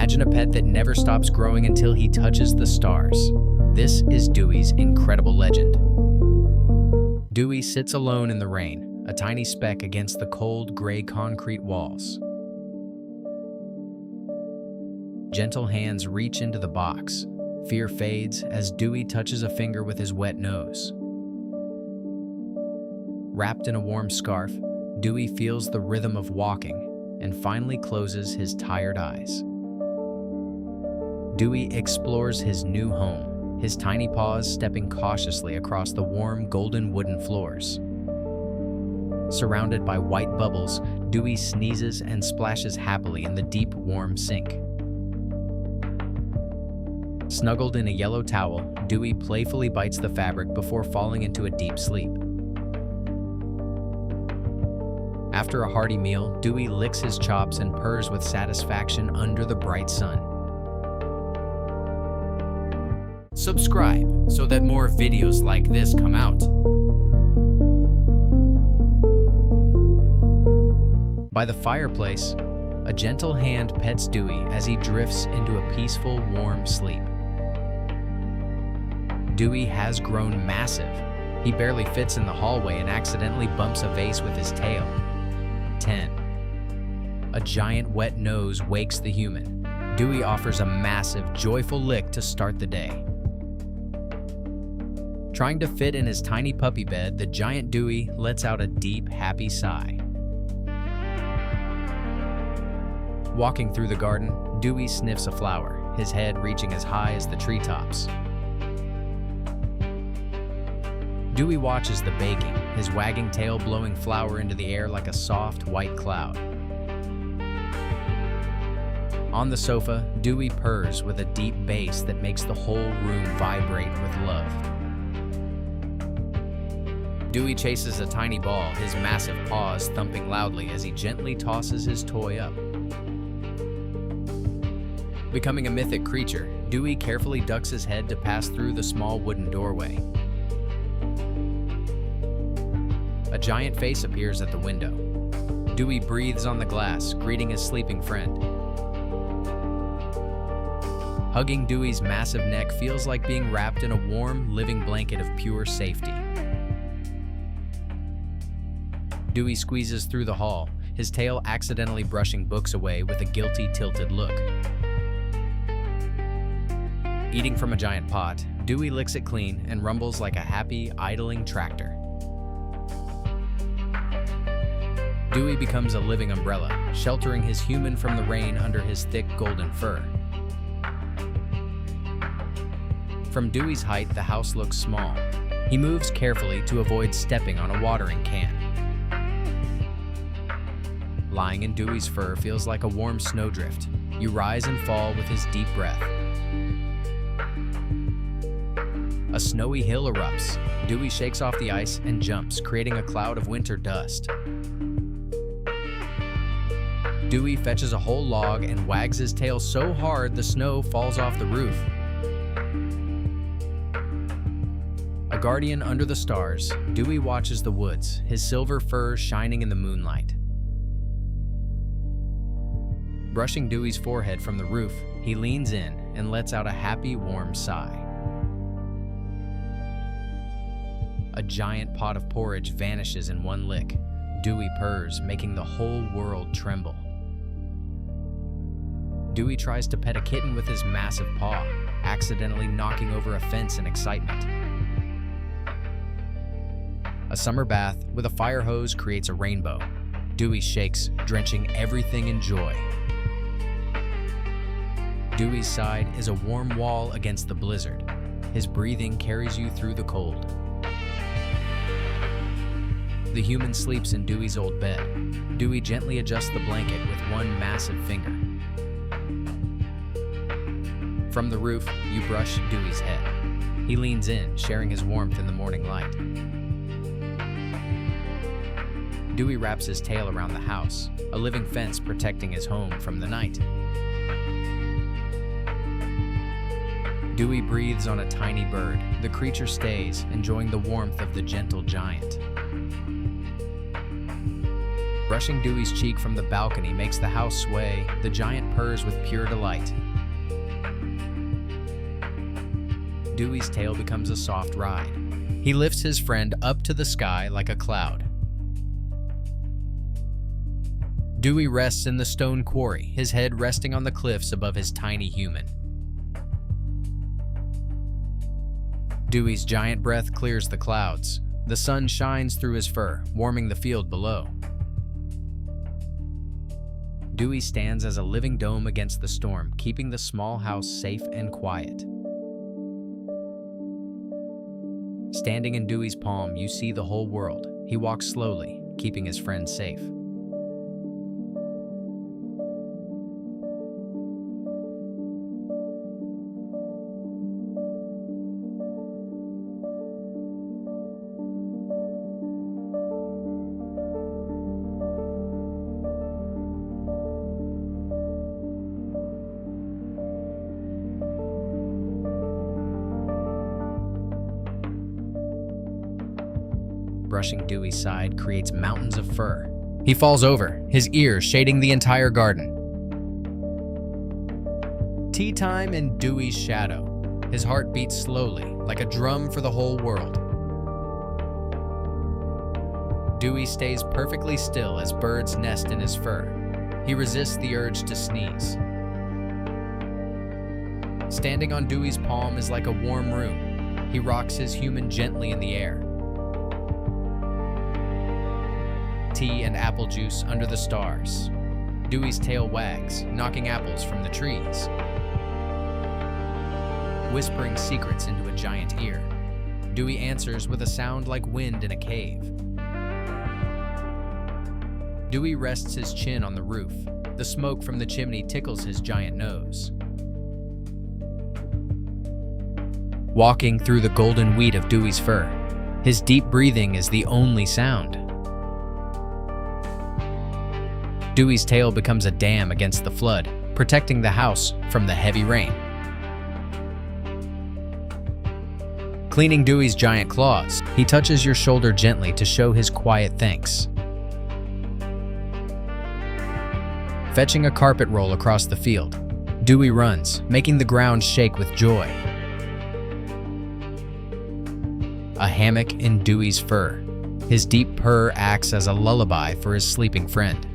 Imagine a pet that never stops growing until he touches the stars. This is Dewey's incredible legend. Dewey sits alone in the rain, a tiny speck against the cold, gray concrete walls. Gentle hands reach into the box. Fear fades as Dewey touches a finger with his wet nose. Wrapped in a warm scarf, Dewey feels the rhythm of walking and finally closes his tired eyes. Dewey explores his new home, his tiny paws stepping cautiously across the warm, golden wooden floors. Surrounded by white bubbles, Dewey sneezes and splashes happily in the deep, warm sink. Snuggled in a yellow towel, Dewey playfully bites the fabric before falling into a deep sleep. After a hearty meal, Dewey licks his chops and purrs with satisfaction under the bright sun. Subscribe so that more videos like this come out. By the fireplace, a gentle hand pets Dewey as he drifts into a peaceful, warm sleep. Dewey has grown massive. He barely fits in the hallway and accidentally bumps a vase with his tail. 10. A giant wet nose wakes the human. Dewey offers a massive, joyful lick to start the day. Trying to fit in his tiny puppy bed, the giant Dewey lets out a deep, happy sigh. Walking through the garden, Dewey sniffs a flower, his head reaching as high as the treetops. Dewey watches the baking, his wagging tail blowing flour into the air like a soft, white cloud. On the sofa, Dewey purrs with a deep bass that makes the whole room vibrate with love. Dewey chases a tiny ball, his massive paws thumping loudly as he gently tosses his toy up. Becoming a mythic creature, Dewey carefully ducks his head to pass through the small wooden doorway. A giant face appears at the window. Dewey breathes on the glass, greeting his sleeping friend. Hugging Dewey's massive neck feels like being wrapped in a warm, living blanket of pure safety. Dewey squeezes through the hall, his tail accidentally brushing books away with a guilty, tilted look. Eating from a giant pot, Dewey licks it clean and rumbles like a happy, idling tractor. Dewey becomes a living umbrella, sheltering his human from the rain under his thick golden fur. From Dewey's height, the house looks small. He moves carefully to avoid stepping on a watering can. Lying in Dewey's fur feels like a warm snowdrift. You rise and fall with his deep breath. A snowy hill erupts. Dewey shakes off the ice and jumps, creating a cloud of winter dust. Dewey fetches a whole log and wags his tail so hard the snow falls off the roof. A guardian under the stars, Dewey watches the woods, his silver fur shining in the moonlight. Brushing Dewey's forehead from the roof, he leans in and lets out a happy, warm sigh. A giant pot of porridge vanishes in one lick. Dewey purrs, making the whole world tremble. Dewey tries to pet a kitten with his massive paw, accidentally knocking over a fence in excitement. A summer bath with a fire hose creates a rainbow. Dewey shakes, drenching everything in joy. Dewey's side is a warm wall against the blizzard. His breathing carries you through the cold. The human sleeps in Dewey's old bed. Dewey gently adjusts the blanket with one massive finger. From the roof, you brush Dewey's head. He leans in, sharing his warmth in the morning light. Dewey wraps his tail around the house, a living fence protecting his home from the night. Dewey breathes on a tiny bird. The creature stays, enjoying the warmth of the gentle giant. Brushing Dewey's cheek from the balcony makes the house sway. The giant purrs with pure delight. Dewey's tail becomes a soft ride. He lifts his friend up to the sky like a cloud. Dewey rests in the stone quarry, his head resting on the cliffs above his tiny human. Dewey's giant breath clears the clouds. The sun shines through his fur, warming the field below. Dewey stands as a living dome against the storm, keeping the small house safe and quiet. Standing in Dewey's palm, you see the whole world. He walks slowly, keeping his friend safe. Brushing Dewey's side creates mountains of fur. He falls over, his ears shading the entire garden. Tea time in Dewey's shadow. His heart beats slowly, like a drum for the whole world. Dewey stays perfectly still as birds nest in his fur. He resists the urge to sneeze. Standing on Dewey's palm is like a warm room. He rocks his human gently in the air. Tea and apple juice under the stars. Dewey's tail wags, knocking apples from the trees, whispering secrets into a giant ear. Dewey answers with a sound like wind in a cave. Dewey rests his chin on the roof. The smoke from the chimney tickles his giant nose. Walking through the golden wheat of Dewey's fur, his deep breathing is the only sound. Dewey's tail becomes a dam against the flood, protecting the house from the heavy rain. Cleaning Dewey's giant claws, he touches your shoulder gently to show his quiet thanks. Fetching a carpet roll across the field, Dewey runs, making the ground shake with joy. A hammock in Dewey's fur. His deep purr acts as a lullaby for his sleeping friend.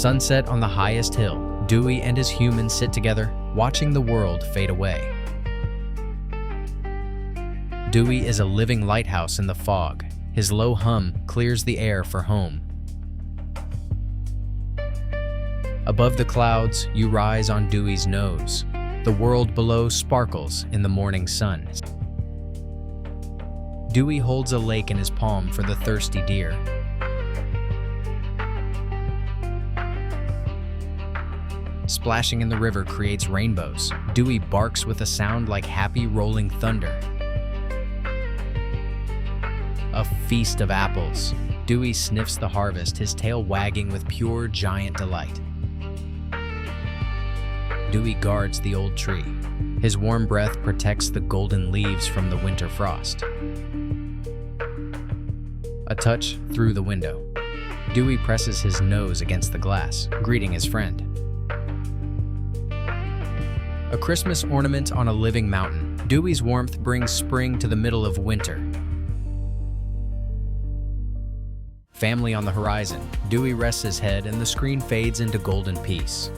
Sunset on the highest hill, Dewey and his human sit together, watching the world fade away. Dewey is a living lighthouse in the fog. His low hum clears the air for home. Above the clouds, you rise on Dewey's nose. The world below sparkles in the morning sun. Dewey holds a lake in his palm for the thirsty deer. Splashing in the river creates rainbows. Dewey barks with a sound like happy rolling thunder. A feast of apples. Dewey sniffs the harvest, his tail wagging with pure giant delight. Dewey guards the old tree. His warm breath protects the golden leaves from the winter frost. A touch through the window. Dewey presses his nose against the glass, greeting his friend. A Christmas ornament on a living mountain. Dewey's warmth brings spring to the middle of winter. Family on the horizon. Dewey rests his head and the screen fades into golden peace.